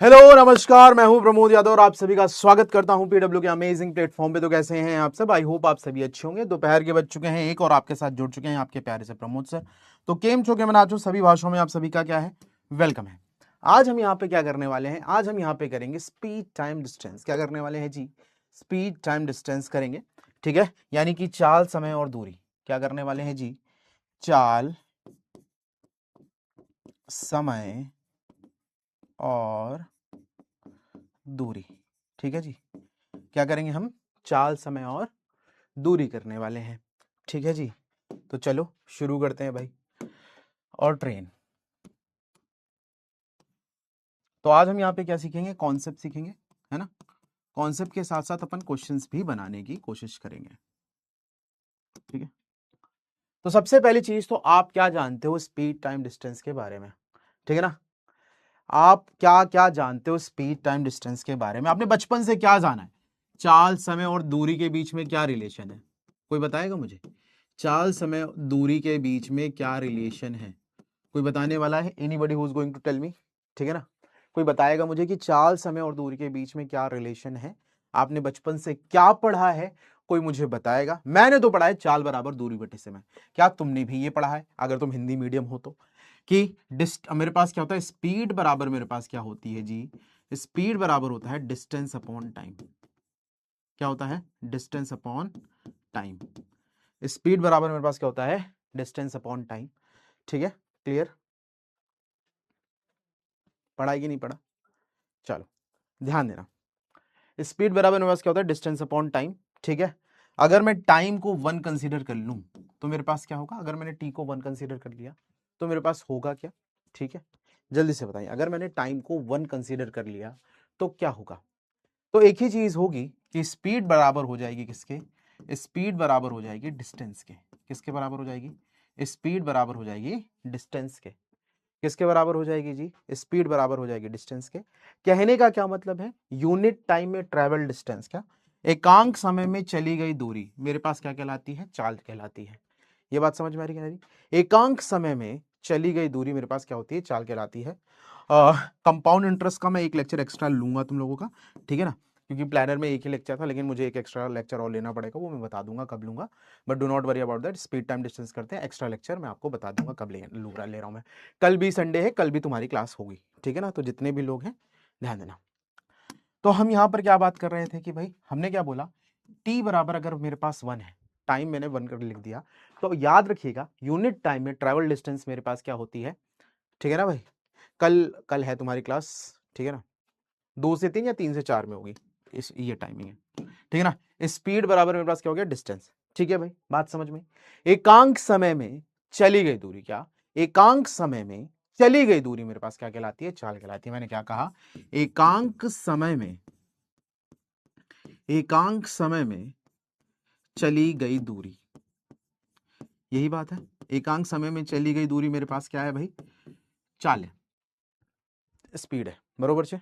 Hello नमस्कार, मैं हूं प्रमोद यादव और आप सभी का स्वागत करता हूं पीडब्ल्यू के अमेजिंग प्लेटफॉर्म पे। तो कैसे हैं आप सब? आई होप आप सभी अच्छे होंगे। दोपहर के बज चुके हैं एक और आपके साथ जुड़ चुके हैं आपके प्यारे से प्रमोद सर। तो केम छो के मनाचो सभी भाषाओं में आप सभी का क्या है, वेलकम है। आज हम यहाँ पे क्या करने वाले हैं? आज हम यहाँ पे करेंगे स्पीड टाइम डिस्टेंस। क्या करने वाले हैं जी? स्पीड टाइम डिस्टेंस करेंगे, ठीक है। यानी कि चाल, समय और दूरी। क्या करने वाले हैं जी? चाल, समय और दूरी, ठीक है जी। क्या करेंगे हम? चाल, समय और दूरी करने वाले हैं, ठीक है जी। तो चलो शुरू करते हैं भाई। और ट्रेन। तो आज हम यहाँ पे क्या सीखेंगे? कॉन्सेप्ट सीखेंगे, है ना। कॉन्सेप्ट के साथ साथ अपन क्वेश्चंस भी बनाने की कोशिश करेंगे, ठीक है। तो सबसे पहली चीज, तो आप क्या जानते हो स्पीड टाइम डिस्टेंस के बारे में, ठीक है ना। आप क्या क्या जानते हो स्पीड टाइम डिस्टेंस के बारे में? आपने बचपन से क्या जाना है? चाल, समय और दूरी के बीच में क्या रिलेशन है? कोई बताएगा मुझे? चाल, समय, दूरी के बीच में क्या रिलेशन है? कोई बताने वाला है? Anybody who is going to tell me, ठीक है ना। कोई बताएगा मुझे कि चाल, समय और दूरी के बीच में क्या रिलेशन है? आपने बचपन से क्या पढ़ा है? कोई मुझे बताएगा। मैंने तो पढ़ा है चाल बराबर दूरी बटे समय। क्या तुमने भी ये पढ़ा है, अगर तुम हिंदी मीडियम हो तो? कि मेरे पास क्या होता है? स्पीड बराबर मेरे पास क्या होती है जी? स्पीड बराबर होता है डिस्टेंस अपॉन टाइम। क्या होता है? Distance upon time. स्पीड बराबर मेरे पास क्या होता है? डिस्टेंस अपॉन टाइम, ठीक है। क्लियर? पढ़ा कि नहीं पढ़ा? चलो ध्यान देना। स्पीड बराबर मेरे पास क्या होता है? डिस्टेंस अपॉन टाइम, ठीक है। अगर मैं टाइम को 1 कंसीडर कर लूं तो मेरे पास क्या होगा? अगर मैंने टी को 1 कंसीडर कर लिया तो मेरे पास होगा क्या? ठीक है, जल्दी से बताइए। अगर मैंने टाइम को 1 कंसीडर कर लिया तो क्या होगा? तो एक ही चीज होगी कि स्पीड बराबर हो जाएगी किसके? स्पीड बराबर हो जाएगी डिस्टेंस के। किसके बराबर हो जाएगी? स्पीड बराबर हो जाएगी डिस्टेंस के। किसके बराबर हो जाएगी जी? स्पीड बराबर हो जाएगी डिस्टेंस के। कहने का क्या मतलब है? यूनिट टाइम में ट्रेवल डिस्टेंस, क्या एकांक समय में चली गई दूरी मेरे पास क्या कहलाती है? चाल कहलाती है। ये बात समझ में आ रही है? एकांक समय में चली गई दूरी मेरे पास क्या होती है? चाल कहलाती है। कंपाउंड इंटरेस्ट का मैं एक लेक्चर एक्स्ट्रा लूंगा तुम लोगों का, ठीक है ना। क्योंकि प्लानर में एक ही लेक्चर था, लेकिन मुझे एक एक्स्ट्रा लेक्चर और लेना पड़ेगा, वो मैं बता दूंगा कब लूंगा। But do not worry about that. Speed time distance करते हैं, एक्स्ट्रा लेक्चर मैं आपको बता दूंगा कब ले रहा हूं मैं। कल भी संडे है, कल भी तुम्हारी क्लास होगी, ठीक है ना। तो जितने भी लोग हैं ध्यान देना। तो हम यहाँ पर क्या बात कर रहे थे कि भाई हमने क्या बोला? टी बराबर अगर मेरे पास 1 है, टाइम मैंने 1 कर लिख दिया, तो याद रखिएगा यूनिट टाइम में ट्रेवल डिस्टेंस मेरे पास क्या होती है, ठीक है ना भाई। कल कल है तुम्हारी क्लास, ठीक है ना। 2 से 3 या 3 से 4 में होगी, इस ये टाइमिंग है, ठीक है ना। स्पीड बराबर मेरे पास क्या हो गया? डिस्टेंस, ठीक है भाई। बात समझ में? एकांक समय में चली गई दूरी, क्या एकांक समय में चली गई दूरी मेरे पास क्या कहलाती है? चाल कहलाती है। मैंने क्या कहा? एकांक समय में, एकांक समय में चली गई दूरी, यही बात है। एकांक समय में चली गई दूरी मेरे पास क्या है भाई? चाल है, स्पीड है, बरोबर से।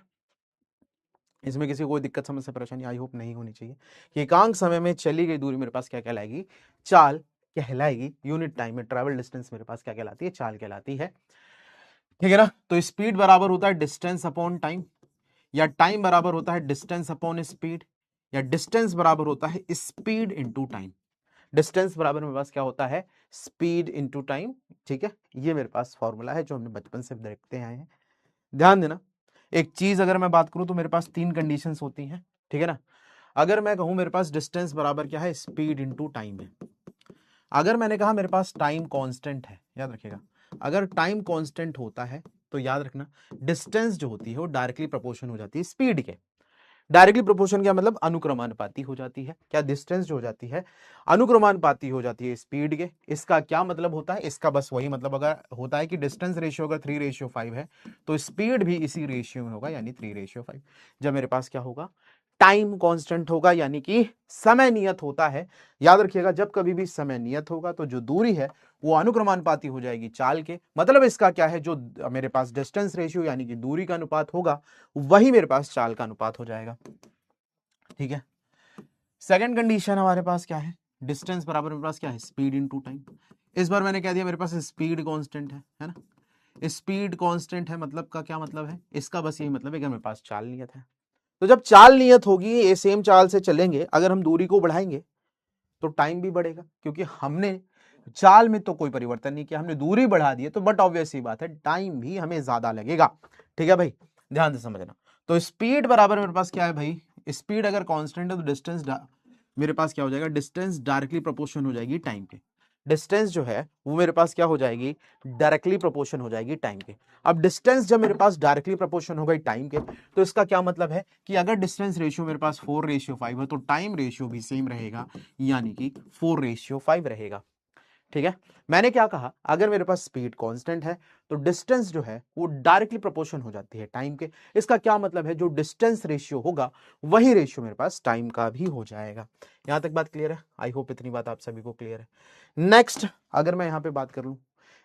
इसमें किसी को कोई दिक्कत, समस्या, परेशानी आई होप नहीं होनी चाहिए। कि एकांक समय में चली गई दूरी मेरे पास क्या कहलाएगी? चाल कहलाएगी। यूनिट टाइम में ट्रैवल डिस्टेंस मेरे पास क्या कहलाती है? चाल कहलाती है, ठीक है ना। तो स्पीड बराबर होता है डिस्टेंस अपॉन टाइम, या टाइम बराबर होता है डिस्टेंस अपॉन स्पीड, या डिस्टेंस बराबर होता है स्पीड इंटू टाइम। डिस्टेंस बराबर मेरे पास क्या होता है? स्पीड इंटू टाइम, ठीक है। ये मेरे पास फॉर्मूला है जो हमने बचपन से देखते आए हैं। ध्यान देना। एक चीज अगर मैं बात करूं तो मेरे पास 3 कंडीशंस होती हैं, ठीक है ना। अगर मैं कहूं मेरे पास डिस्टेंस बराबर क्या है? स्पीड इंटू टाइम है। अगर मैंने कहा मेरे पास टाइम कांस्टेंट है, याद रखिएगा, अगर टाइम कांस्टेंट होता है तो याद रखना डिस्टेंस जो होती है वो डायरेक्टली प्रोपोर्शन हो जाती है स्पीड के। डायरेक्टली प्रोपोर्शन क्या मतलब? अनुक्रमानुपाती हो जाती है। क्या डिस्टेंस जो हो जाती है अनुक्रमानुपाती हो जाती है स्पीड के। इसका क्या मतलब होता है? इसका बस वही मतलब अगर होता है कि डिस्टेंस रेशियो अगर 3:5 है तो स्पीड भी इसी रेशियो में होगा, यानी 3:5। जब मेरे पास क्या होगा? टाइम कांस्टेंट होगा, यानी कि समय नियत होता है। याद रखिएगा, जब कभी भी समय नियत होगा तो जो दूरी है वो अनुक्रमानुपाती हो जाएगी चाल के। मतलब इसका क्या है? जो मेरे पास डिस्टेंस रेशियो यानी कि दूरी का अनुपात होगा वही मेरे पास चाल का अनुपात हो जाएगा, ठीक है। सेकंड कंडीशन हमारे पास क्या है? डिस्टेंस बराबर मेरे पास क्या है? Speed into time. इस बार मैंने कह दिया मेरे पास स्पीड कांस्टेंट है ना। स्पीड कांस्टेंट है, मतलब का क्या मतलब है, इसका बस यही मतलब है कि मेरे पास चाल नियत है। तो जब चाल नियत होगी, ये सेम चाल से चलेंगे, अगर हम दूरी को बढ़ाएंगे तो टाइम भी बढ़ेगा, क्योंकि हमने चाल में तो कोई परिवर्तन नहीं किया, हमने दूरी बढ़ा दी है, तो बट ऑब्वियस ही बात है टाइम भी हमें ज्यादा लगेगा। ठीक है भाई, ध्यान से समझना। तो स्पीड बराबर मेरे पास क्या है भाई, स्पीड अगर कांस्टेंट है तो डिस्टेंस मेरे पास क्या हो जाएगा, डिस्टेंस डायरेक्टली प्रोपोर्शन हो जाएगी टाइम के। डिस्टेंस जो है वो मेरे पास क्या हो जाएगी, डायरेक्टली प्रोपोर्शन हो जाएगी टाइम के। अब डिस्टेंस जब मेरे पास डायरेक्टली प्रोपोर्शन हो गई टाइम के, तो इसका क्या मतलब है कि अगर डिस्टेंस रेशियो मेरे पास 4:5 है तो टाइम रेशियो भी सेम रहेगा, यानी कि 4:5 रहेगा। ठीक है, मैंने क्या कहा, अगर मेरे पास स्पीड कांस्टेंट है तो डिस्टेंस जो है वो डायरेक्टली प्रोपोर्शन हो जाती है टाइम के। इसका क्या मतलब है, जो डिस्टेंस रेशियो होगा वही रेशियो मेरे पास टाइम का भी हो जाएगा। यहां तक बात क्लियर है? आई होप इतनी बात आप सभी को क्लियर है। नेक्स्ट, अगर मैं यहां पे बात कर लूं,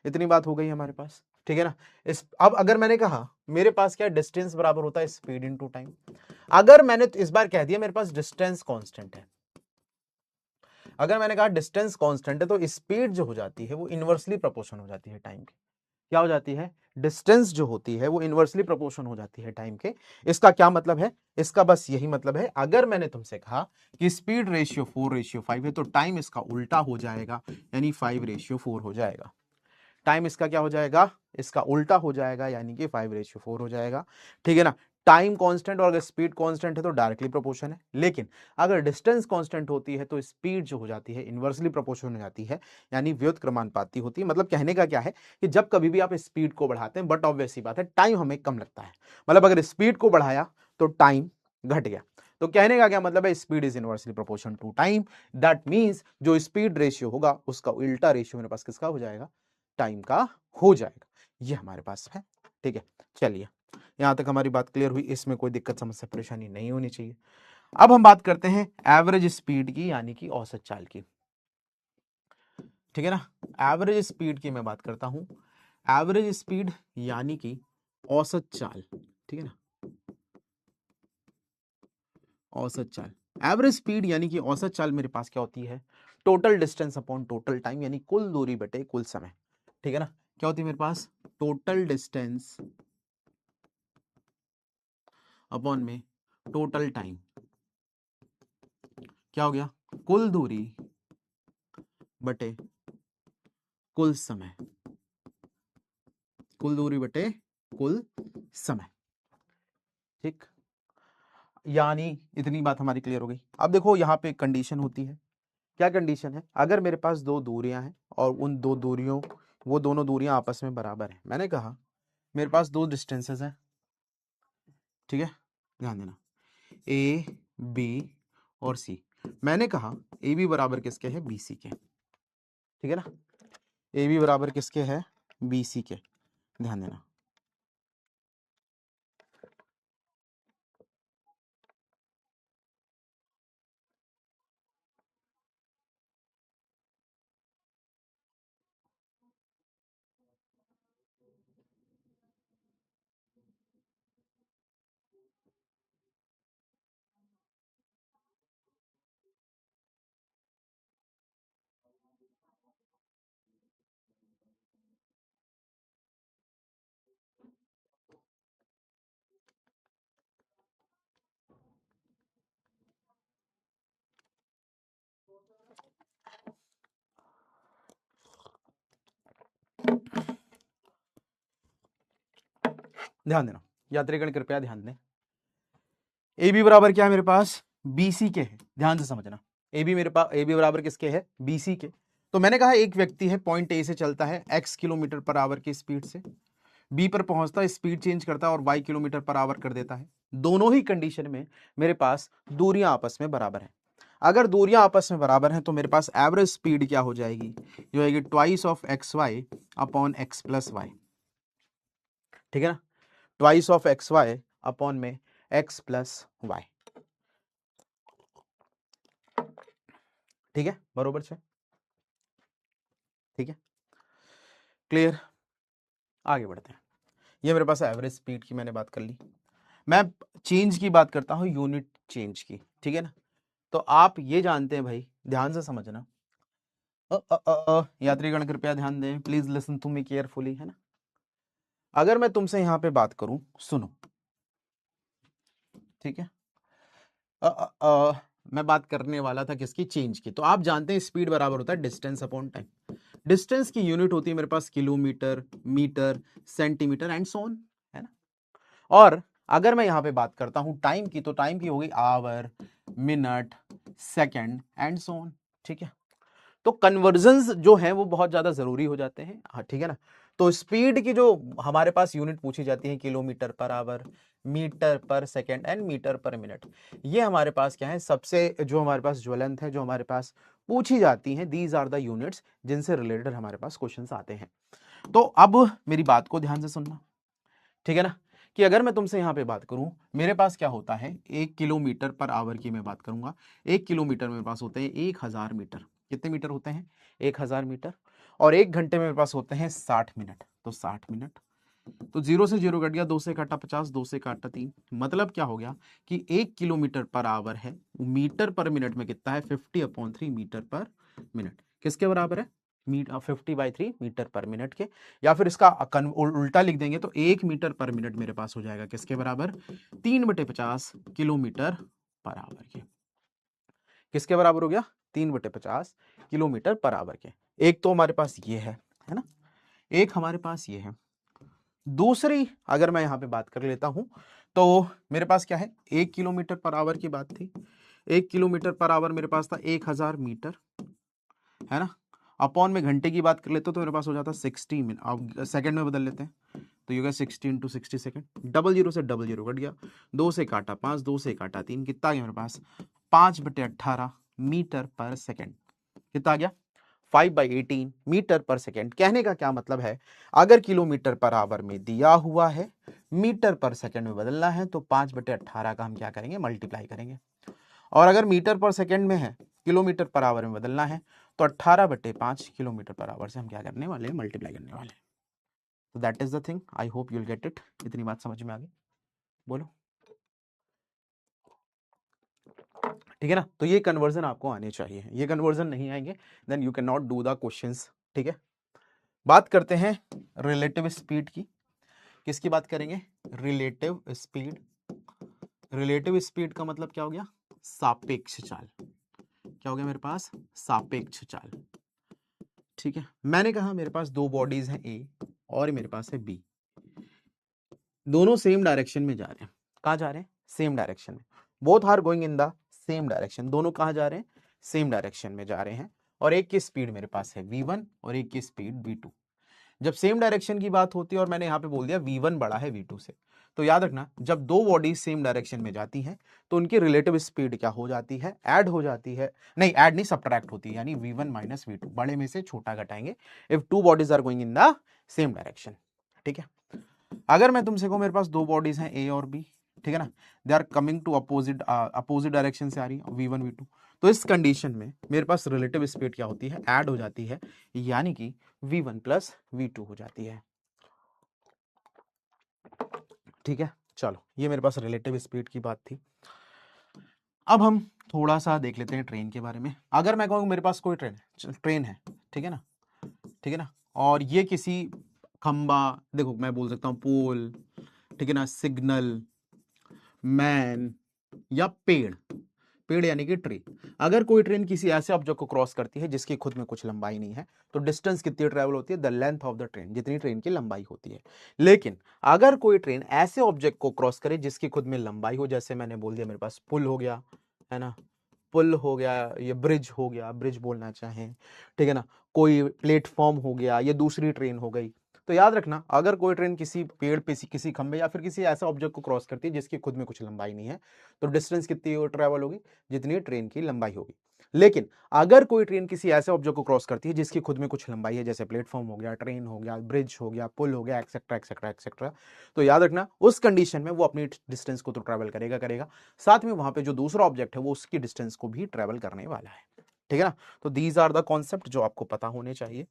इतनी बात हो गई हमारे पास, ठीक है ना। इस अब अगर मैंने कहा मेरे पास क्या डिस्टेंस बराबर होता है स्पीड इनटू टाइम, अगर मैंने इस बार कह दिया मेरे पास डिस्टेंस कांस्टेंट है, अगर मैंने कहा डिस्टेंस कांस्टेंट है तो स्पीड जो हो जाती है वो इनवर्सली प्रोपोर्शन हो जाती है टाइम के। क्या हो जाती है, डिस्टेंस जो होती है वो इनवर्सली प्रोपोर्शन हो जाती है टाइम के। इसका क्या मतलब है, इसका बस यही मतलब है, अगर मैंने तुमसे कहा कि स्पीड रेशियो 4:5 है तो टाइम इसका उल्टा हो जाएगा, यानी 5:4 हो जाएगा। टाइम इसका क्या हो जाएगा, इसका उल्टा हो जाएगा, यानी कि 5:4 हो जाएगा। ठीक है ना। टाइम कांस्टेंट और अगर स्पीड कांस्टेंट है तो डायरेक्टली प्रोपोर्शन है, लेकिन अगर डिस्टेंस कांस्टेंट होती है तो स्पीड जो हो जाती है इनवर्सली प्रोपोर्शन हो जाती है, यानी व्युत्क्रमानुपाती होती है। मतलब कहने का क्या है कि जब कभी भी आप स्पीड को बढ़ाते हैं, बट ऑब्वियस ही बात है टाइम हमें कम लगता है। मतलब अगर स्पीड को बढ़ाया तो टाइम घट गया। तो कहने का क्या मतलब है, speed is inversely proportion to time. That means जो स्पीड रेशियो होगा उसका उल्टा रेशियो मेरे पास किसका हो जाएगा, टाइम का हो जाएगा। ये हमारे पास है। ठीक है, चलिए यहां तक हमारी बात क्लियर हुई, इसमें कोई दिक्कत समस्या परेशानी नहीं होनी चाहिए। अब हम बात करते हैं एवरेज स्पीड की, यानी कि औसत चाल की। ठीक है ना, एवरेज स्पीड की मैं बात करता हूं, एवरेज स्पीड यानी कि औसत चाल। ठीक है ना, औसत चाल, एवरेज स्पीड यानी कि औसत चाल मेरे पास क्या होती है, total distance upon total time, यानी कुल दूरी बटे कुल समय। ठीक है ना, क्या होती है मेरे पास, टोटल डिस्टेंस अपॉन में टोटल टाइम, क्या हो गया, कुल दूरी बटे कुल समय, कुल दूरी बटे कुल समय। ठीक, यानी इतनी बात हमारी क्लियर हो गई। अब देखो यहां पे कंडीशन होती है, क्या कंडीशन है, अगर मेरे पास दो दूरियां हैं और उन दो दूरियों, वो दोनों दूरियां आपस में बराबर हैं। मैंने कहा मेरे पास दो डिस्टेंसेस हैं, ठीक है, ध्यान देना, ए बी और सी। मैंने कहा ए बी बराबर किसके है, बी सी के। ठीक है ना, ए बी बराबर किसके है, बी सी के। ध्यान देना, ध्यान देना, यात्रीगण कृपया ध्यान दें। ए बी बराबर क्या है मेरे पास, बीसी के है। ध्यान से समझना, ए बी मेरे पास, ए बी बराबर किसके है, बीसी के। तो मैंने कहा एक व्यक्ति है, पॉइंट ए से चलता है x किलोमीटर पर आवर की स्पीड से, बी पर पहुंचता है, स्पीड चेंज करता है और y किलोमीटर पर आवर कर देता है। दोनों ही कंडीशन में मेरे पास दूरियां आपस में बराबर हैं। अगर दूरियां आपस में बराबर हैं तो मेरे पास एवरेज स्पीड क्या हो जाएगी, जो आएगी twice of X Y upon X plus Y. ठीक है ना, twice of X Y upon में एक्स प्लस वाई। ठीक है, बरोबर से, ठीक है, क्लियर। आगे बढ़ते हैं, ये मेरे पास एवरेज स्पीड की मैंने बात कर ली। मैं चेंज की बात करता हूं, यूनिट चेंज की। ठीक है ना, तो आप ये जानते हैं भाई, ध्यान से समझना, यात्रीगण कृपया ध्यान दें, please listen to me carefully, है ना। अगर मैं तुमसे यहां पे बात करूं, सुनो, ठीक है, मैं बात करने वाला था किसकी, चेंज की। तो आप जानते हैं स्पीड बराबर होता है डिस्टेंस अपॉन टाइम। डिस्टेंस की यूनिट होती है मेरे पास kilometre, metre, centimetre and so on, है ना। और अगर मैं यहां पे बात करता हूं टाइम की, तो टाइम की हो गई hour, minute, second and so on, ठीक है। तो कन्वर्जन्स जो है वो बहुत ज्यादा जरूरी हो जाते हैं, हाँ ठीक है ना। तो स्पीड की जो हमारे पास यूनिट पूछी जाती है, kilometre per hour, metre per second and metre per minute, ये हमारे पास क्या है, सबसे जो हमारे पास ज्वलंत है, जो हमारे पास पूछी जाती हैं, दीज आर द यूनिट्स जिनसे रिलेटेड हमारे पास क्वेश्चंस आते हैं। तो अब मेरी बात को ध्यान से सुनना, ठीक है ना, कि अगर मैं तुमसे यहां पे बात करूं, मेरे पास क्या होता है, 1 किलोमीटर पर आवर की मैं बात करूंगा, 1 किलोमीटर मेरे पास होते हैं 1000 मीटर। कितने मीटर होते हैं, 1000 मीटर। और 1 घंटे मेरे पास होते हैं 60 मिनट, तो 60 मिनट। तो 0 से 0 कट गया, 2 से काटा 50, 2 से काटा 3, मतलब क्या हो गया कि 1 किलोमीटर पर आवर है, मीटर पर मिनट में कितना है, 50/3 मीटर पर मिनट। किसके बराबर है, 50/3 मीटर पर मिनट के। या फिर इसका उल्टा लिख देंगे तो 1 मीटर पर मिनट मेरे पास हो जाएगा किसके बराबर, 3/50 किलोमीटर पर आवर के। किसके बराबर हो गया, 3/50 किलोमीटर पर आवर के। एक तो हमारे पास ये है ना, एक हमारे पास ये है। दूसरी अगर मैं यहां पे बात कर लेता हूं, तो मेरे पास क्या है, 1 किलोमीटर पर आवर की बात थी, 1 किलोमीटर पर आवर मेरे पास था 1000 मीटर, है ना। अपॉन में घंटे की बात कर लेते हो तो मेरे पास हो जाता 60 मिनट, अब सेकंड में बदल लेते हैं, तो ये होगा 60 × 60 सेकंड। डबल जीरो से डबल जीरो कट गया, 2 से काटा 5, 2 से काटा 3, कितना आ गया मेरे पास, 5/18 मीटर पर सेकंड। कितना आ गया, 5/18 मीटर पर सेकेंड। कहने का क्या मतलब है, अगर किलोमीटर पर आवर में दिया हुआ है, मीटर पर सेकेंड में बदलना है, तो 5/18 का हम क्या करेंगे, मल्टीप्लाई करेंगे। और अगर मीटर पर सेकेंड में है, किलोमीटर पर आवर में बदलना है, तो 18/5 किलोमीटर पर आवर से हम क्या करने वाले हैं, मल्टीप्लाई करने वाले हैं। तो that is the thing, I hope you'll get it. इतनी बात समझ में आ गई, बोलो, ठीक है ना। तो ये कन्वर्जन आपको आने चाहिए, ये कन्वर्जन नहीं आएंगे then you can not do the questions, ठीक है। बात करते हैं रिलेटिव स्पीड की। किसकी बात करेंगे, रिलेटिव स्पीड। रिलेटिव स्पीड का मतलब क्या हो गया, सापेक्ष चाल। क्या हो गया मेरे पास, सापेक्ष चाल, ठीक है। मैंने कहा मेरे पास दो बॉडीज हैं, ए और मेरे पास है बी, दोनों सेम डायरेक्शन में जा रहे हैं। कहाँ जा रहे हैं, सेम डायरेक्शन में। Both are going in the same direction, दोनों कहाँ जा रहे हैं, सेम डायरेक्शन में जा रहे हैं। और एक की स्पीड मेरे पास है v1 और एक की स्पीड v2। जब सेम डायरेक्शन की बात होती है और मैंने यहां पे बोल दिया v1 बड़ा है v2 से, तो याद रखना जब दो बॉडीज सेम डायरेक्शन में जाती हैं तो उनकी रिलेटिव स्पीड क्या हो जाती है, ऐड हो जाती है, नहीं ऐड नहीं, सबट्रैक्ट होती है, यानी v1 माइनस v2, बड़े में से छोटा घटाएंगे if two bodies are going in the same direction, ठीक है। अगर मैं तुमसे कहूं मेरे पास दो बॉडीज हैं ए और बी, ठीक है ना, they are coming to opposite opposite direction से आ रही है, v1 v2, तो इस कंडीशन में मेरे पास रिलेटिव स्पीड क्या होती है, ऐड हो जाती है, यानी कि v1 प्लस v2 हो जाती है, ठीक है। चलो ये मेरे पास रिलेटिव स्पीड की बात थी। अब हम थोड़ा सा देख लेते हैं ट्रेन के बारे में। अगर मैं कहूँ मेरे पास कोई ट्रेन है, ठीक है ना, ठीक है ना, और ये किसी खंबा, देखो मैं बोल सकता हूँ पोल, ठीक है ना, सिग्नल, मैन, या पेड़, पेड़ यानी कि ट्री। अगर कोई ट्रेन किसी ऐसे ऑब्जेक्ट को क्रॉस करती है जिसकी खुद में कुछ लंबाई नहीं है, तो डिस्टेंस कितनी ट्रेवल होती है, the length of the train, जितनी ट्रेन की लंबाई होती है। लेकिन अगर कोई ट्रेन ऐसे ऑब्जेक्ट को क्रॉस करे जिसकी खुद में लंबाई हो, जैसे मैंने बोल दिया मेरे पास पुल हो गया, है ना, पुल हो गया, ये ब्रिज हो गया, ब्रिज बोलना चाहें, ठीक है ना, कोई प्लेटफॉर्म हो गया, ये दूसरी ट्रेन हो गई। तो याद रखना अगर कोई ट्रेन किसी पेड़ पे, किसी खंबे या फिर किसी ऐसे ऑब्जेक्ट को क्रॉस करती है जिसकी खुद में कुछ लंबाई नहीं है, तो डिस्टेंस कितनी ट्रेवल होगी, जितनी ट्रेन की लंबाई होगी। लेकिन अगर कोई ट्रेन किसी ऐसे ऑब्जेक्ट को क्रॉस करती है जिसकी खुद में कुछ लंबाई है, जैसे प्लेटफॉर्म हो गया, ट्रेन हो गया, ब्रिज हो गया, पुल हो गया, एक्सेट्रा एक्सेट्रा एक्सेट्रा, तो याद रखना उस कंडीशन में वो अपनी डिस्टेंस को तो ट्रेवल करेगा करेगा, साथ में वहां पे जो दूसरा ऑब्जेक्ट है वो उसकी डिस्टेंस को भी ट्रेवल करने वाला है, ठीक है ना। तो दीज आर द कॉन्सेप्ट जो आपको पता होने चाहिए।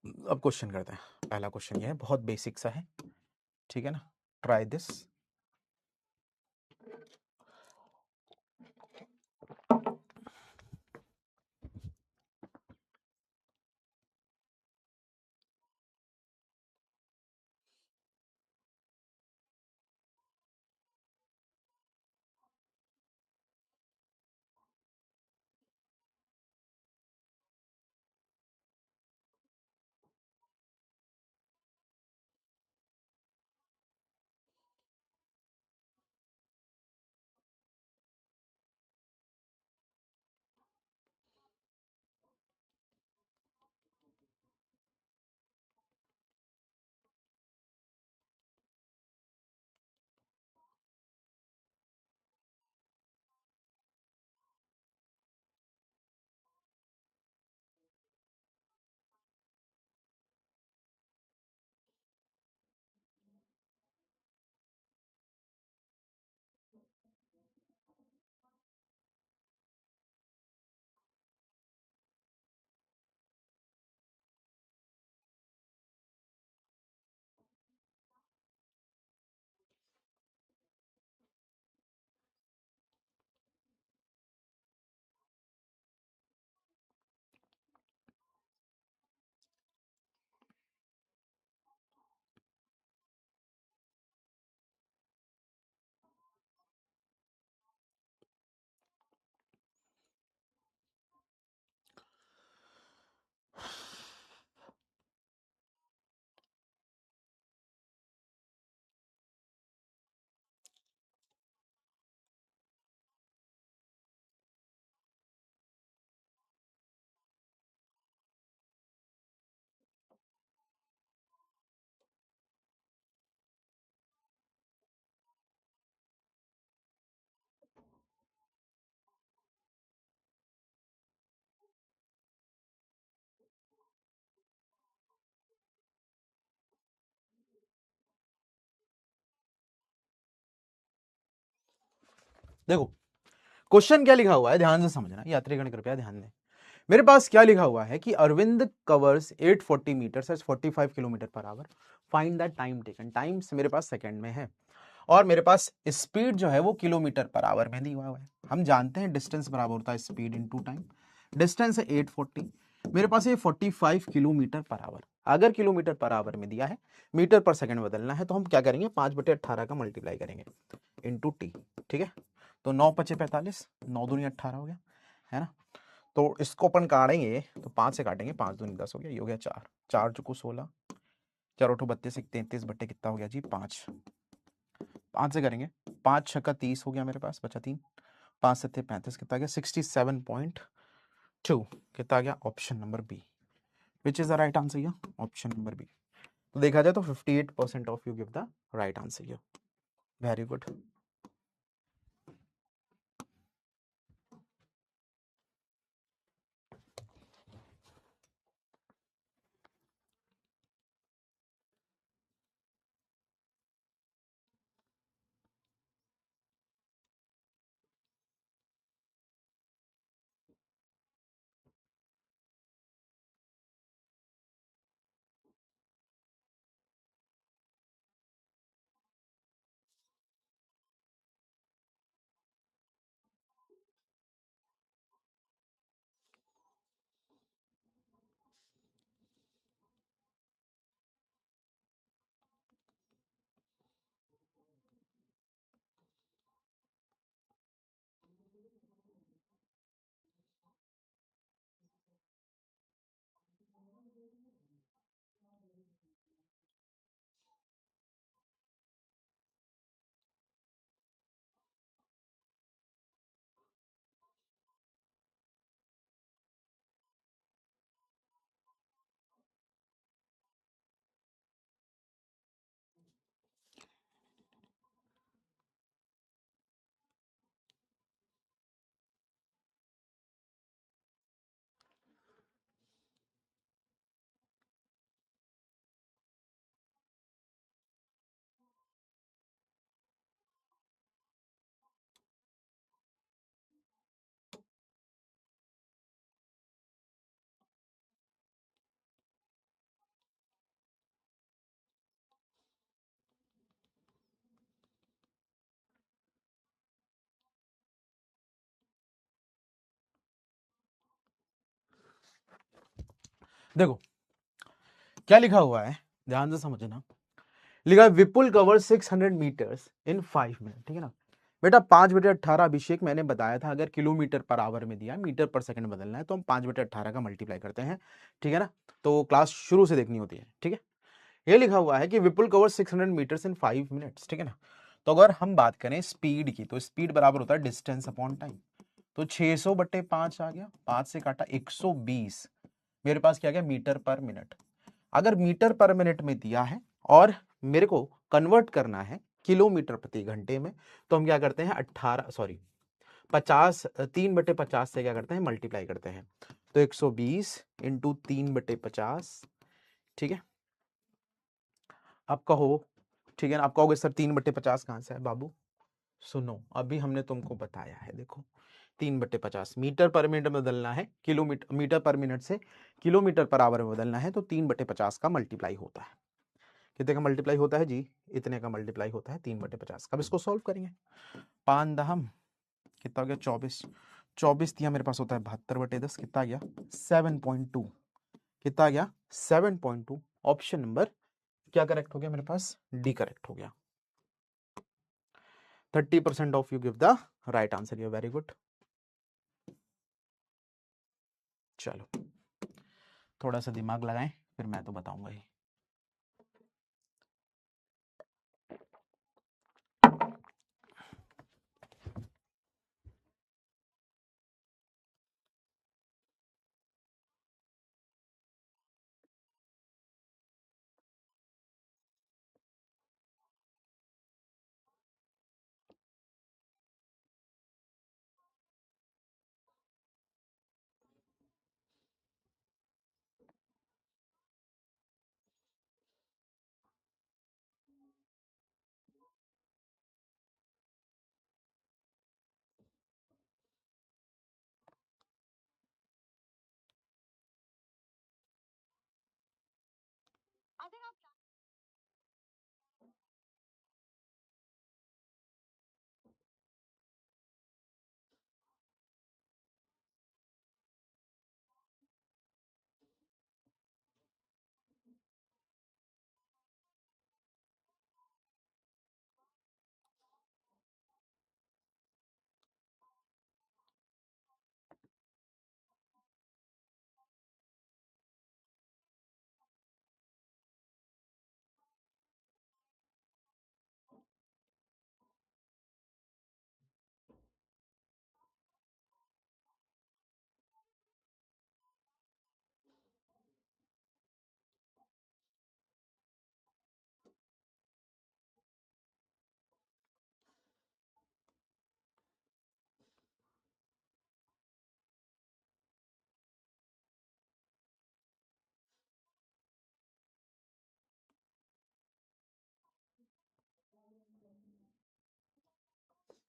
अब क्वेश्चन करते हैं। पहला क्वेश्चन ये है, बहुत बेसिक सा है, ठीक है ना, ट्राई दिस। देखो क्वेश्चन क्या लिखा हुआ है, ध्यान से समझना यात्रीगण, कृपया ध्यान दें। मेरे पास क्या लिखा हुआ है कि Arvind covers 840 metre at 45 kilometre per hour, find the time taken, time मेरे पास सेकंड में है और मेरे पास स्पीड जो है वो किलोमीटर पर आवर में दी हुआ है। हम जानते हैं डिस्टेंस बराबर होता है स्पीड इनटू टाइम। डिस्टेंस है 840, मेरे पास ये 45 किलोमीटर पर आवर। अगर किलोमीटर पर आवर में दिया है, मीटर पर सेकंड बदलना है, तो हम क्या करेंगे, 5/18 का मल्टीप्लाई करेंगे इंटू टी। ठीक है, तो 9×5 = 45, 9×2 = 18 हो गया, है ना। तो इसको अपन काटेंगे तो 5 से काटेंगे, 5×2 = 10 हो गया, ये हो गया 4, 4×4 = 16, 4×8 = 32, 33 कितना हो गया जी 5, 5 से करेंगे, 5×6 = 30 हो गया, मेरे पास बचा 3, 5×7 = 35 कितना आ गया 67.2, कितना आ गया option number B, which is the right answer या ऑप्शन नंबर बी। तो देखा जाए तो 58% of you give the right answer या, वेरी गुड। देखो क्या लिखा हुआ है, ध्यान से समझना। लिखा है विपुल कवर 600 मीटर्स इन 5 मिनट, ठीक है ना। बेटा 5/18 अभिषेक मैंने बताया था, अगर किलोमीटर पर आवर में दिया, मीटर पर सेकंड बदलना है, तो हम 5/18 का मल्टीप्लाई करते हैं, ठीक है ना। तो क्लास शुरू से देखनी होती है, ठीक है। ये लिखा हुआ है कि विपुल कवर 600 मीटर्स इन 5 मिनट्स, ठीक है ना। तो अगर हम बात करें स्पीड की, तो स्पीड बराबर होता है डिस्टेंस अपॉन टाइम। तो 600/5 आ गया, 5 से काटा 120, मेरे पास क्या आ गया मीटर पर मिनट। अगर मीटर पर मिनट में दिया है और मेरे को कन्वर्ट करना है किलोमीटर प्रति घंटे में, तो हम क्या करते हैं 3/50 से क्या करते हैं मल्टीप्लाई करते हैं। तो 120 इंटू 3/50, ठीक है। अब कहो, ठीक है ना, आप कहोगे सर 3/50 कहां से है बाबू, सुनो अभी हमने तुमको बताया है, देखो 3/50 मीटर पर मिनट में बदलना है, किलोमीटर मीटर पर मिनट से किलोमीटर पर आवर में बदलना है, तो 3/50 का मल्टीप्लाई होता है। कितने का मल्टीप्लाई होता है जी, इतने का मल्टीप्लाई होता है 3/50। अब इसको सॉल्व करेंगे, 5 दहम कितना हो गया 24, 24 दिया मेरे पास होता है 72/10, कितना आ गया 7.2, कितना आ गया 7.2। ऑप्शन नंबर क्या करेक्ट हो गया मेरे पास, डी करेक्ट हो गया। 30% of you give the right answer, you very good. चलो थोड़ा सा दिमाग लगाएं, फिर मैं तो बताऊंगा ही।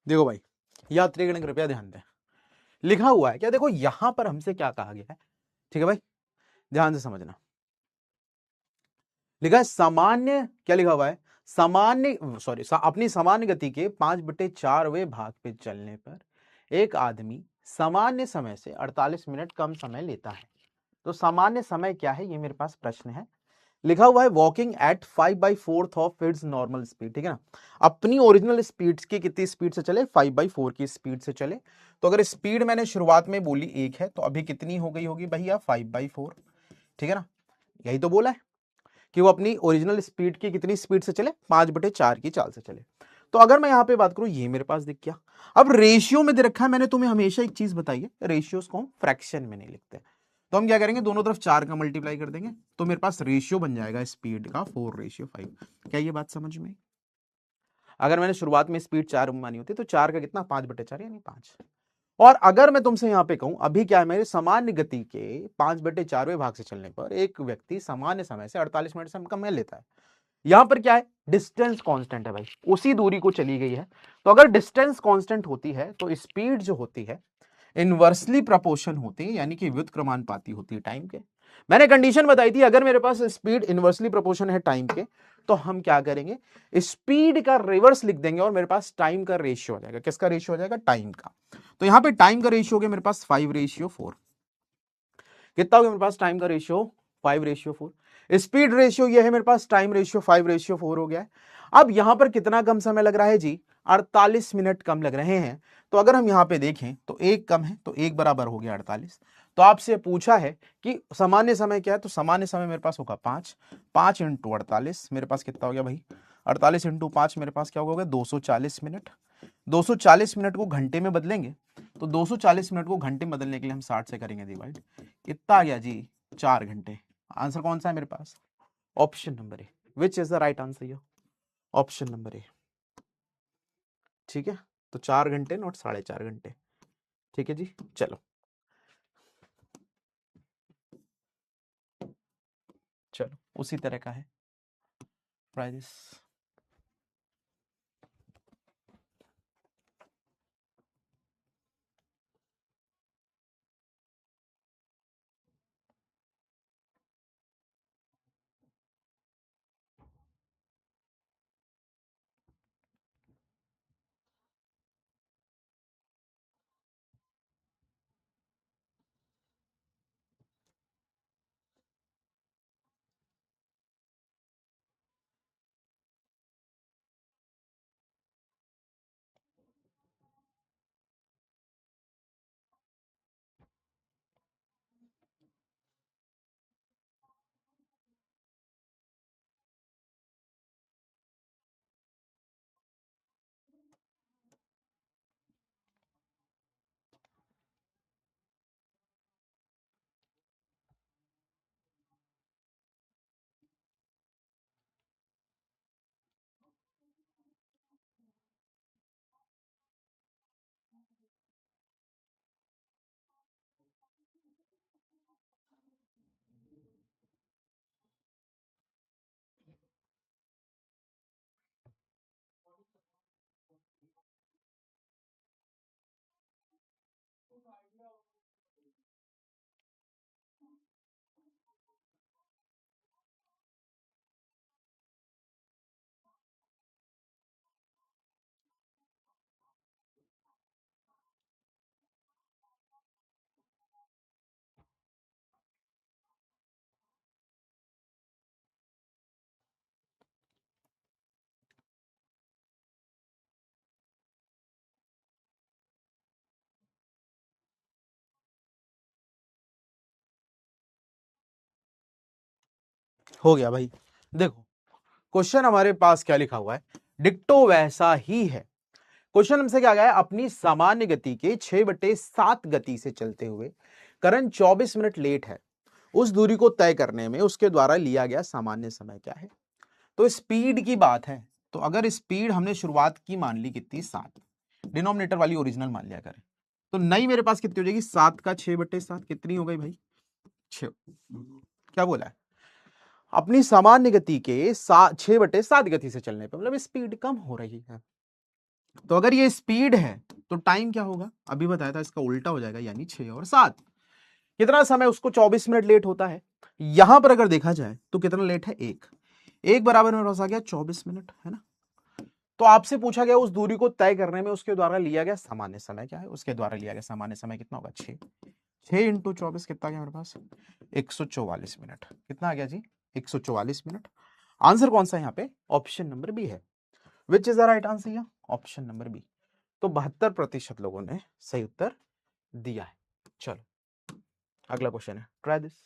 देखो भाई यात्रीगण कृपया ध्यान दें, लिखा हुआ है क्या, देखो यहां पर हमसे क्या कहा गया है, ठीक है भाई, ध्यान से समझना। लिखा है सामान्य, क्या लिखा हुआ है, सामान्य सॉरी अपनी सामान्य गति के 5/4वें भाग पे चलने पर एक आदमी सामान्य समय से 48 मिनट कम समय लेता है। तो सामान्य समय क्या है, ये मेरे पास प्रश्न है। लिखा हुआ है walking at 5/4 of its normal speed, ठीक है ना, अपनी ओरिजिनल स्पीड की कितनी स्पीड से चले, 5/4 की स्पीड से चले। तो अगर स्पीड मैंने शुरुआत में बोली 1 है, तो अभी कितनी हो गई होगी भैया, 5/4, ठीक है ना, यही तो बोला है कि वो अपनी ओरिजिनल स्पीड की कितनी स्पीड से चले, 5/4 की चाल से चले। तो अगर मैं यहां पे बात करूं, ये मेरे पास दिख गया। अब रेशियो में दे रखा है, मैंने तुम्हें हमेशा एक चीज बताई है, रेशियोज को हम फ्रैक्शन में नहीं लिखते। तो हम क्या करेंगे, दोनों तरफ 4 का मल्टीप्लाई कर देंगे, तो मेरे पास रेशियो बन जाएगा स्पीड का 4/5। क्या ये बात समझ में? अगर मैंने शुरुआत में स्पीड 4 मानी होती तो 4 का कितना, 5/4 यानी 5। और अगर मैं तुमसे यहां पे कहूं, अभी क्या है, मेरे सामान्य गति के 5/4वें भाग से चलने पर एक व्यक्ति सामान्य समय से 48 मिनट से कम में लेता है। यहां पर क्या है, डिस्टेंस कांस्टेंट है भाई, उसी दूरी को चली गई है। तो अगर डिस्टेंस कांस्टेंट होती है तो स्पीड जो होती है इनवर्सली प्रोपोर्शन होती है, यानी कि व्युत्क्रमानुपाती होती है टाइम के। मैंने कंडीशन बताई थी, अगर मेरे पास स्पीड इनवर्सली प्रोपोर्शन है टाइम के, तो हम क्या करेंगे, स्पीड का रिवर्स लिख देंगे और मेरे पास टाइम का रेशियो हो जाएगा। किसका रेशियो हो जाएगा, टाइम का। तो यहां पे टाइम का रेशियो हो गया मेरे पास 5/4। कितना हो गया मेरे पास टाइम का रेशियो, 5/4। स्पीड रेशियो ये है मेरे पास, टाइम रेशियो 5/4 हो गया है। अब यहां पर कितना कम समय लग रहा है जी, 48 मिनट कम लग रहे हैं। तो अगर हम यहां पे देखें तो एक कम है, तो एक बराबर हो गया 48। तो आपसे पूछा है कि सामान्य समय क्या है, तो सामान्य समय मेरे पास होगा 5। 5 इंटू 48 मेरे पास कितना हो गया भाई, 48 इंटू 5 मेरे पास क्या होगा, 240 मिनट। 240 मिनट को घंटे में बदलेंगे, तो 240 मिनट को घंटे में बदलने के लिए हम 60 से करेंगे डिवाइड। कितना आ गया जी, 4 घंटे। आंसर कौन सा है मेरे पास, option number A, which is the right answer, ये ऑप्शन नंबर ए, ठीक है। तो 4 घंटे नॉट 4.5 घंटे, ठीक है जी। चलो चलो उसी तरह का है प्राइस। हो गया भाई। देखो क्वेश्चन हमारे पास क्या लिखा हुआ है, डिक्टो वैसा ही है। क्वेश्चन हमसे क्या गया है, अपनी सामान्य गति के 6/7 गति से चलते हुए करण 24 मिनट लेट है, उस दूरी को तय करने में उसके द्वारा लिया गया सामान्य समय क्या है। तो स्पीड की बात है, तो अगर स्पीड हमने शुरुआत की मान ली कितनी, 7, डिनोमिनेटर वाली ओरिजिनल मान लिया करें, तो नई मेरे पास कितनी हो जाएगी, 7 का 6/7 कितनी हो गई भाई, 6। क्या बोला है, अपनी सामान्य गति के 6/7 गति से चलने पर, मतलब स्पीड कम हो रही है। तो अगर ये स्पीड है तो टाइम क्या होगा, अभी बताया था, इसका उल्टा हो जाएगा, यानी 6 और 7। कितना समय उसको 24 मिनट लेट होता है। यहां पर अगर देखा जाए तो कितना लेट है, एक। एक बराबर मेरे पास आ गया 24 मिनट, है ना। तो आपसे पूछा गया उस दूरी को तय करने में उसके द्वारा लिया गया सामान्य समय क्या है, उसके द्वारा लिया गया सामान्य समय कितना होगा, 6। 6 इंटू 24 कितना आ गया मेरे पास, 144 मिनट। कितना आ गया जी, 144 मिनट। आंसर कौन सा है यहाँ पे, ऑप्शन नंबर बी है। Which is the right answer, या ऑप्शन नंबर बी। तो 72% लोगों ने सही उत्तर दिया है। चलो अगला क्वेश्चन है, ट्राई दिस।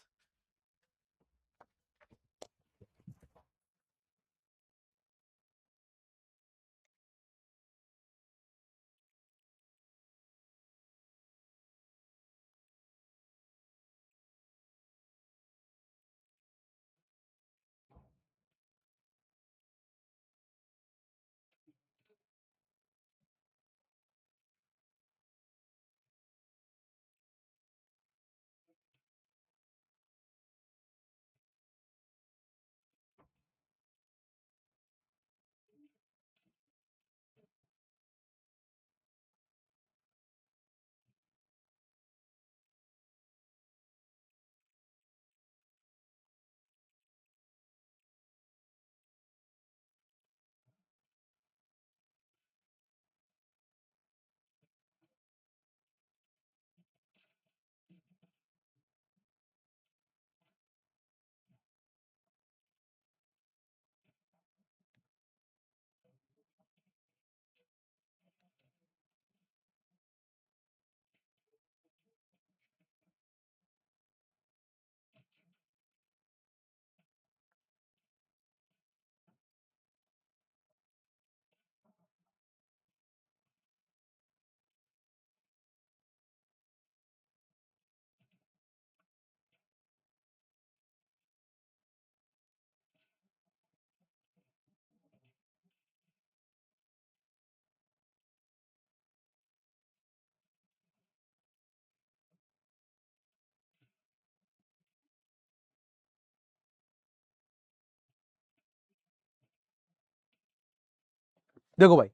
देखो भाई,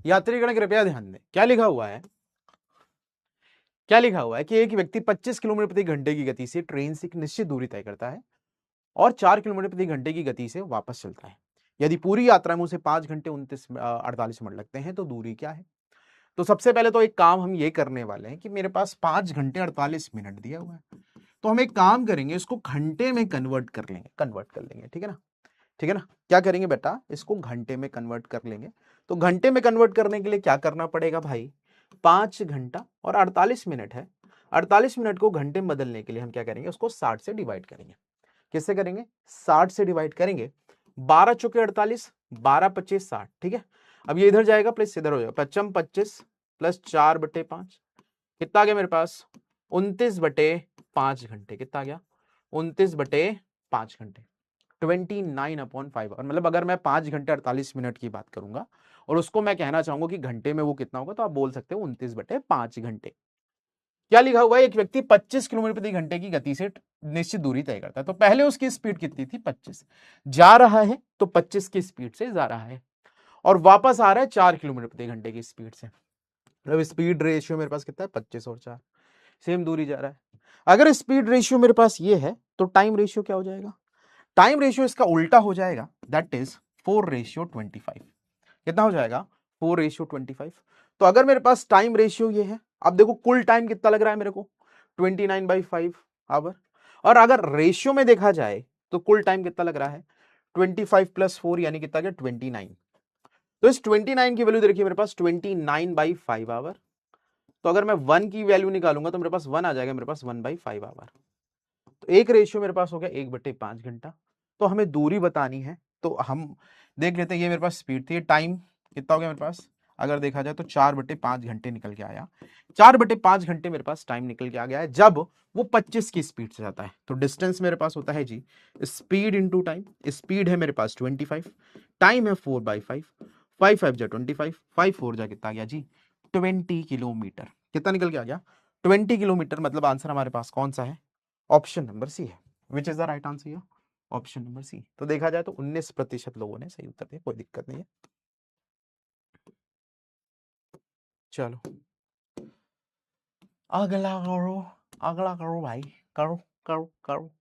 यात्रीगण कृपया ध्यान दें, क्या लिखा हुआ है, क्या लिखा हुआ है कि एक व्यक्ति 25 किलोमीटर प्रति घंटे की गति से ट्रेन से एक निश्चित दूरी तय करता है और 4 किलोमीटर प्रति घंटे की गति से वापस चलता है। यदि पूरी यात्रा में उसे 5 घंटे 48 मिनट लगते हैं तो दूरी क्या है। तो सबसे पहले तो एक काम हम ये करने वाले हैं कि मेरे पास 5 घंटे 48 मिनट दिया हुआ है, तो हम एक काम करेंगे, इसको घंटे में कन्वर्ट कर लेंगे, कन्वर्ट कर लेंगे, ठीक है ना। ठीक है ना, क्या करेंगे बेटा, इसको घंटे में कन्वर्ट कर लेंगे। तो घंटे में कन्वर्ट करने के लिए क्या करना पड़ेगा भाई, 5 घंटा और 48 मिनट है, 48 मिनट को घंटे में बदलने के लिए हम क्या करेंगे, उसको 60 से डिवाइड करेंगे। किससे करेंगे, 60 से डिवाइड करेंगे। 12 चौके 48, 12 25 60, ठीक है। अब ये इधर जाएगा प्लस इधर हो जाएगा, 25 25 प्लस 4/5, कितना आ गया मेरे पास, 29/5 घंटे। कितना आ गया, 29/5 घंटे। 29/5, और मतलब अगर मैं 5 घंटे 48 मिनट की बात करूंगा और उसको मैं कहना चाहूंगा कि घंटे में वो कितना होगा, तो आप बोल सकते हो 29/5 घंटे। क्या लिखा हुआ है, एक व्यक्ति 25 किलोमीटर प्रति घंटे की गति से निश्चित दूरी तय करता है। तो पहले उसकी स्पीड कितनी थी, 25, जा रहा है तो 25 की स्पीड से जा रहा है और वापस आ रहा है 4 किलोमीटर प्रति घंटे की स्पीड से। मतलब स्पीड रेशियो मेरे पास कितना है, 25 और 4, सेम दूरी जा रहा है। अगर स्पीड रेशियो मेरे पास ये है तो टाइम रेशियो क्या हो जाएगा, टाइम रेशियो इसका उल्टा हो जाएगा, दैट इज 4:25। कितना हो जाएगा, 4:25। तो अगर मेरे पास टाइम रेशियो ये है, अब देखो कुल टाइम कितना लग रहा है मेरे को, 29/5 आवर। और अगर रेशियो में देखा जाए तो कुल टाइम कितना लग रहा है, 25 + 4 यानी कितना गया, 29। तो इस 29 की वैल्यू देखिए मेरे पास 29/5 आवर। तो अगर मैं 1 की वैल्यू निकालूंगा तो मेरे पास 1 आ जाएगा, मेरे पास 1/5 आवर। तो एक रेशियो मेरे पास हो गया 1/5 घंटा। तो हमें दूरी बतानी है, तो हम देख लेते हैं, ये मेरे पास स्पीड थी, टाइम कितना हो गया मेरे पास, अगर देखा जाए तो 4/5 घंटे निकल के आया। 4/5 घंटे मेरे पास टाइम निकल के आ गया है जब वो 25 की स्पीड से जाता है। तो डिस्टेंस मेरे पास होता है जी स्पीड इंटू टाइम। स्पीड है मेरे पास 25, टाइम है 4/5, 5 5 जा 25, 5 4 जा कितना आ गया जी 20 किलोमीटर। कितना निकल के आ गया, 20 किलोमीटर। मतलब आंसर हमारे पास कौन सा है, ऑप्शन नंबर सी है। Which is the right answer, option number C. तो देखा जाए तो 19% लोगों ने सही उत्तर दिया, कोई दिक्कत नहीं है। चलो अगला करो, अगला करो भाई, करो करो करो।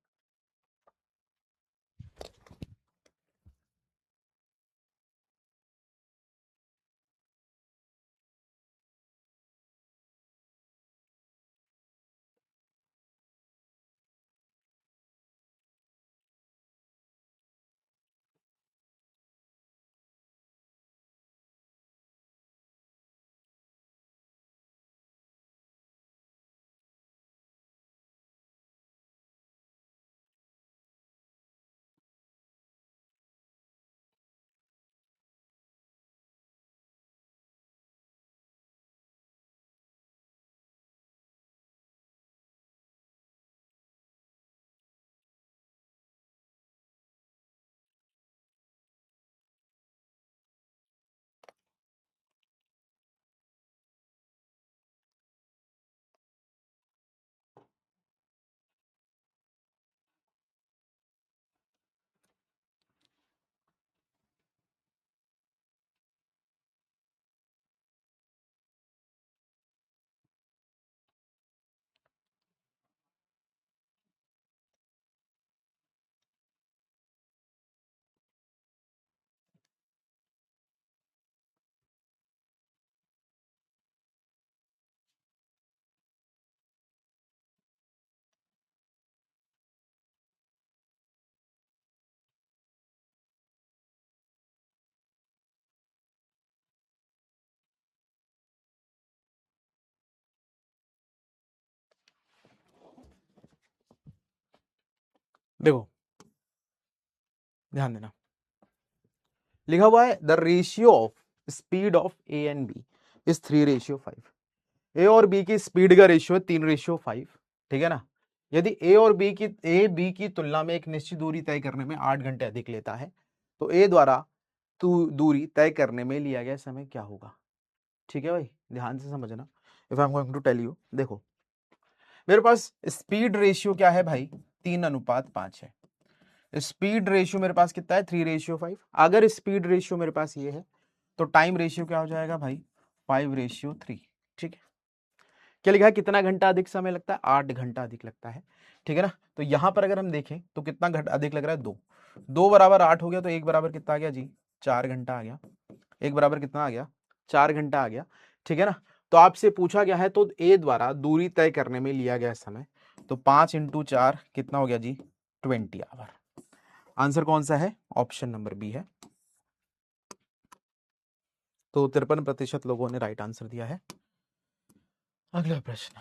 देखो ध्यान देना, लिखा हुआ है the ratio of speed of A and B is 3:5। A और बी की स्पीड का रेशियो है 3:5, ठीक है ना। यदि ए बी की तुलना में एक निश्चित दूरी तय करने में 8 घंटे अधिक लेता है, तो ए द्वारा दूरी तय करने में लिया गया समय क्या होगा। ठीक है भाई, ध्यान से समझना। If I am going to tell you, देखो मेरे पास स्पीड रेशियो क्या है भाई, 3:5 है। स्पीड रेशियो मेरे पास कितना है, 3:5। अगर स्पीड रेशियो मेरे पास ये है, तो टाइम रेशियो क्या हो जाएगा भाई, 5:3। ठीक है, क्या लिखा है, कितना घंटा अधिक समय लगता है, 8 घंटा अधिक लगता है। ठीक है ना। तो यहां पर अगर हम देखें तो कितना घंटा अधिक लग रहा है, 2। 2 बराबर 8 हो गया, तो 1 बराबर कितना आ गया जी, 4 घंटा आ गया। 1 बराबर कितना आ गया, 4 घंटा आ गया। ठीक है ना। तो आपसे पूछा गया है, तो ए द्वारा दूरी तय करने में लिया गया समय, तो 5 × 4 कितना हो गया जी, 20 आवर। आंसर कौन सा है, ऑप्शन नंबर बी है। तो 53% लोगों ने राइट आंसर दिया है। अगला प्रश्न,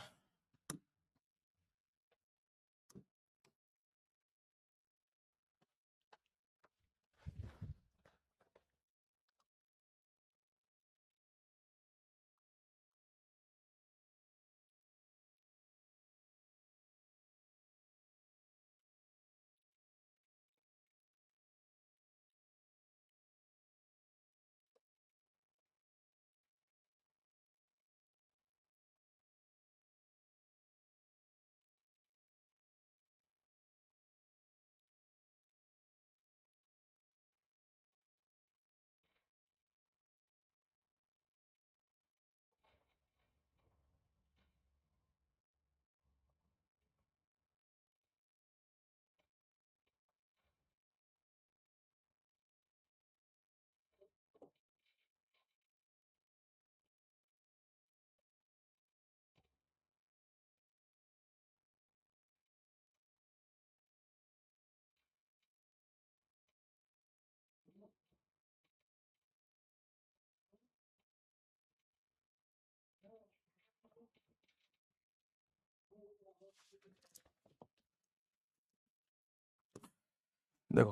देखो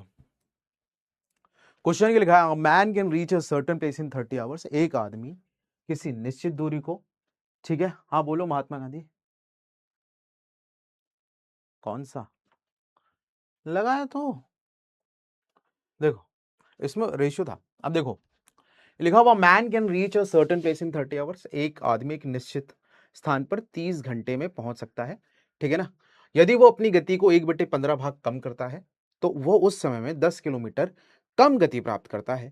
क्वेश्चन के लिखा है man can reach a certain place in 30 hours. एक आदमी किसी निश्चित दूरी को, ठीक है, हाँ बोलो महात्मा गांधी, कौन सा लगाया तो, देखो इसमें रेशियो था। अब देखो लिखा हुआ man can reach a certain place in 30 hours. एक आदमी एक निश्चित स्थान पर 30 घंटे में पहुंच सकता है। ठीक है ना। यदि वो अपनी गति को 1/15 भाग कम करता है, तो वो उस समय में 10 किलोमीटर कम गति प्राप्त करता है।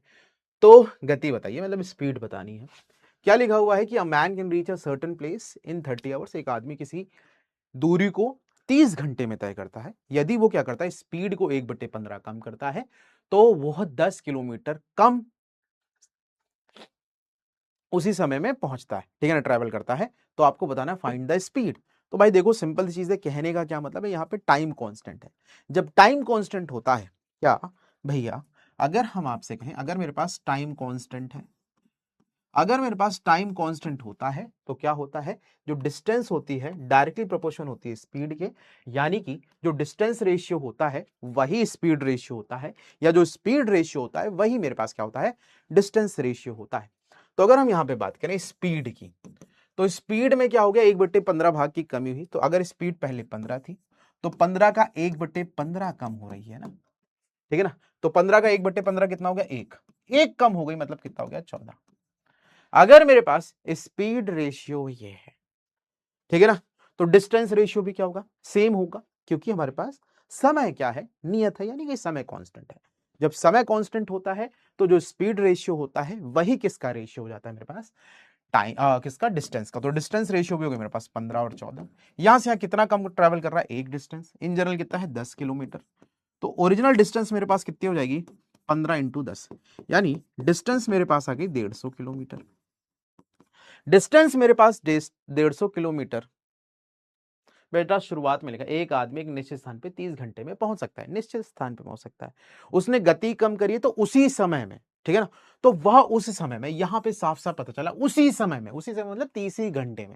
तो गति बताइए, मतलब स्पीड बतानी है। क्या लिखा हुआ है कि a man can reach a certain place in 30 hours, एक आदमी किसी दूरी को 30 घंटे में तय करता है। यदि वो क्या करता है, स्पीड को 1/15 कम करता है तो वह 10 किलोमीटर कम उसी समय में पहुंचता है, ठीक है ना, ट्रैवल करता है। तो आपको बताना है फाइंड द स्पीड। तो भाई देखो सिंपल सी चीज है, कहने का क्या मतलब है, यहाँ पे टाइम कांस्टेंट है। जब टाइम कांस्टेंट होता है, क्या भैया, अगर हम आपसे कहें अगर मेरे पास टाइम कांस्टेंट है, अगर मेरे पास टाइम कांस्टेंट होता है तो क्या होता है, जो डिस्टेंस होती है डायरेक्टली प्रोपोर्शन होती है स्पीड के, यानी कि जो डिस्टेंस रेशियो होता है वही स्पीड रेशियो होता है, या जो स्पीड रेशियो होता है वही मेरे पास क्या होता है, डिस्टेंस रेशियो होता है। तो अगर हम यहां पे बात करें स्पीड की, तो स्पीड में क्या हो गया, 1/15 भाग की कमी हुई। तो अगर स्पीड पहले 15 थी तो 15 का 1/15 कम हो रही है ना, ठीक है ना। तो 15 का 1/15 कितना हो गया, एक, एक कम हो गई, मतलब कितना हो गया, 14। अगर मेरे पास स्पीड रेशियो ये है, ठीक है ना, तो डिस्टेंस रेशियो भी क्या होगा, सेम होगा, क्योंकि हमारे पास समय क्या है, नियत है, यानी कि समय कांस्टेंट है। जब समय कांस्टेंट होता है तो जो स्पीड रेशियो होता है वही किसका रेशियो हो जाता है, मेरे पास टाइम किसका, डिस्टेंस का। तो डिस्टेंस रेशियो भी हो गया मेरे पास 15 और 14। यहां से यहां कितना कम ट्रैवल कर रहा है, एक डिस्टेंस, इन जनरल कितना है, 10 किलोमीटर। तो ओरिजिनल डिस्टेंस मेरे पास कितनी हो जाएगी, 15 इंटू 10, यानी डिस्टेंस मेरे पास आ गई 150 किलोमीटर। डिस्टेंस मेरे पास 150 किलोमीटर। बेटा शुरुआत में लिखा एक आदमी एक निश्चित स्थान पे 30 घंटे में पहुंच सकता है, निश्चित स्थान पे पहुंच सकता है। उसने गति कम करी है तो उसी समय में, ठीक है ना, तो वह उस समय में, यहां पे साफ साफ पता चला उसी समय में, उसी समय मतलब 30 ही घंटे में,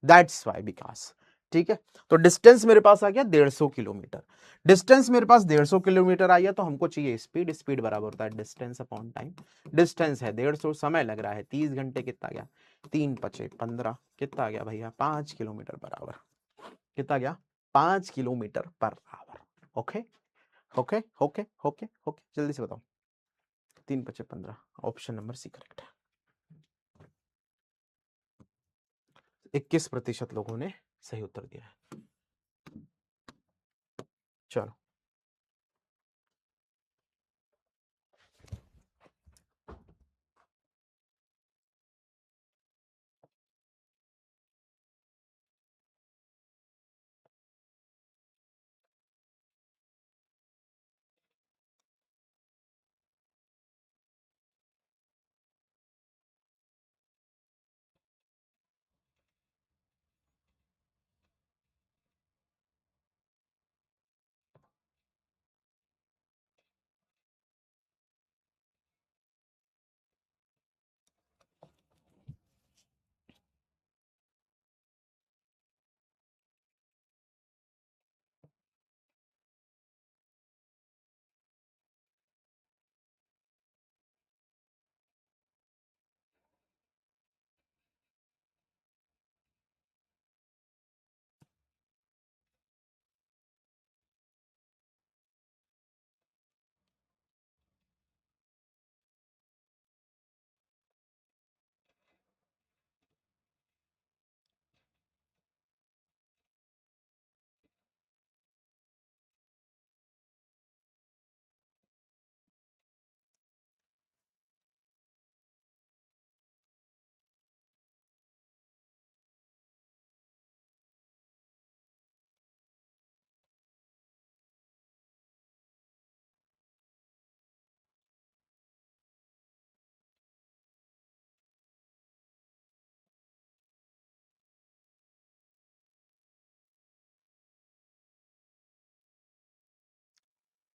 दैट्स वाई बिकॉज, ठीक है। तो डिस्टेंस मेरे पास आ गया 150 किलोमीटर। डिस्टेंस मेरे पास 150 किलोमीटर आ गया, तो हमको चाहिए स्पीड, स्पीड बराबर होता है डिस्टेंस अपॉन टाइम। डिस्टेंस है 150, समय लग रहा है 30 घंटे, कितना गया, 3×5=15, कितना आ गया भैया, 5 किलोमीटर बराबर, कितना गया, 5 kilometre per our. Okay okay okay okay okay, जल्दी से बताओ, 3×5=15, ऑप्शन नंबर सी करेक्ट है। 21% लोगों ने सही उत्तर दिया है। चलो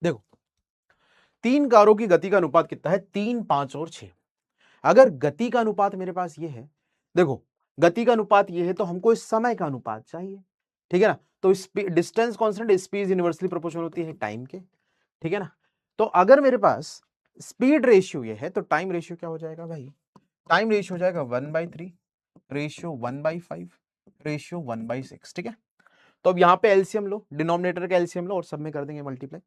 देखो, तीन कारों की गति का अनुपात कितना है, 3, 5 और 6। अगर गति का अनुपात मेरे पास ये है, देखो गति का अनुपात ये है, तो हमको इस समय का अनुपात चाहिए, ठीक है ना। तो distance constant, speed universally proportional होती है टाइम के, ठीक है ना। तो अगर मेरे पास स्पीड रेशियो ये है तो टाइम रेशियो क्या हो जाएगा भाई, टाइम रेशियो हो जाएगा 1/3, रेशियो 1/5, रेशियो 1/6, ठीक है। तो अब यहाँ पे एलसीएम लो, डिनोमिनेटर का एलसीएम लो और सब में कर देंगे मल्टीप्लाई।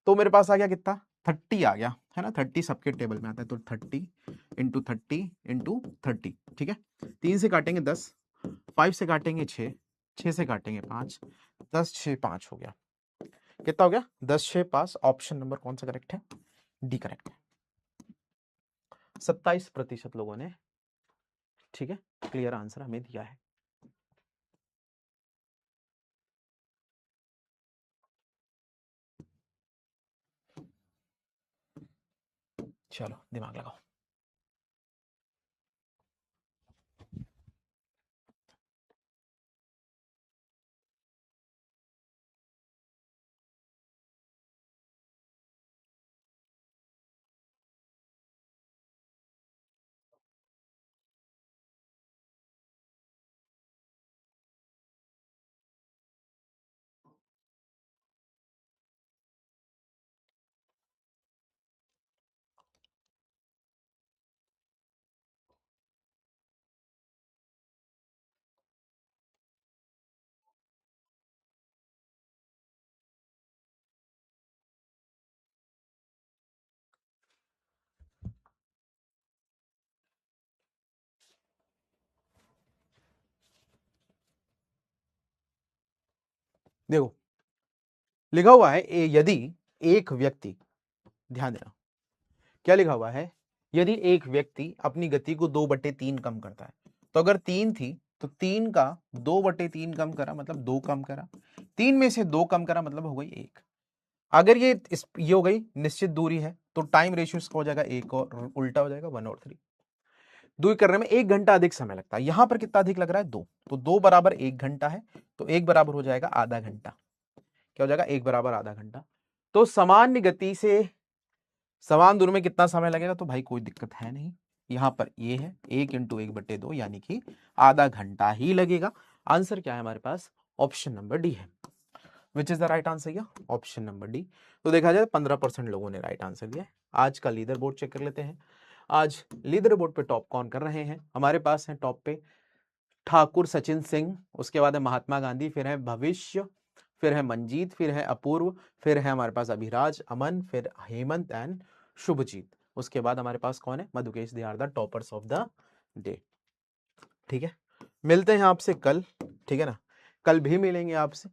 तो मेरे पास आ गया कितना, 30 आ गया, है ना, 30 सबके टेबल में आता है, तो 30 × 30 × 30, ठीक है। 3 से काटेंगे 10, 5 से काटेंगे 6, 6 से काटेंगे 5, 10, 6, 5 हो गया, कितना हो गया, 10, 6, 5। ऑप्शन नंबर कौन सा करेक्ट है, डी करेक्ट है। 27% लोगों ने ठीक है, क्लियर आंसर हमें दिया है। चलो दिमाग लगाओ। देखो लिखा हुआ है यदि एक व्यक्ति, ध्यान देना क्या लिखा हुआ है, यदि एक व्यक्ति अपनी गति को 2/3 कम करता है, तो अगर 3 थी तो 3 का 2/3 कम करा मतलब 2 कम करा, 3 में से 2 कम करा मतलब हो गई 1। अगर ये हो गई निश्चित दूरी है तो टाइम रेशियो इसका हो जाएगा 1 और उल्टा हो जाएगा 1 और 3। दूरी करने में 1 घंटा अधिक समय लगता है, यहां पर कितना अधिक लग रहा है 2, तो 2 बराबर 1 घंटा है, तो 1 बराबर हो जाएगा आधा घंटा। क्या हो जाएगा 1 बराबर आधा घंटा। तो सामान्य गति से समान दूरी में कितना समय लगेगा, तो भाई कोई दिक्कत है नहीं, यहां पर ये है 1 × 1/2 यानी कि आधा घंटा ही लगेगा। आंसर क्या है हमारे पास, ऑप्शन नंबर डी है, which is the right answer, या ऑप्शन नंबर डी। तो देखा जाए 15% लोगों ने राइट आंसर दिया है। आज का लीडर बोर्ड चेक कर लेते हैं। आज लीडर बोर्ड पे टॉप कौन कर रहे हैं, हमारे पास है टॉप पे ठाकुर सचिन सिंह, उसके बाद है महात्मा गांधी, फिर है भविष्य, फिर है मंजीत, फिर है अपूर्व, फिर है हमारे पास अभिराज, अमन, फिर हेमंत एंड शुभजीत। उसके बाद हमारे पास कौन है, Madhukesh, they are the toppers of the day. ठीक है, मिलते हैं आपसे कल, ठीक है ना, कल भी मिलेंगे आपसे।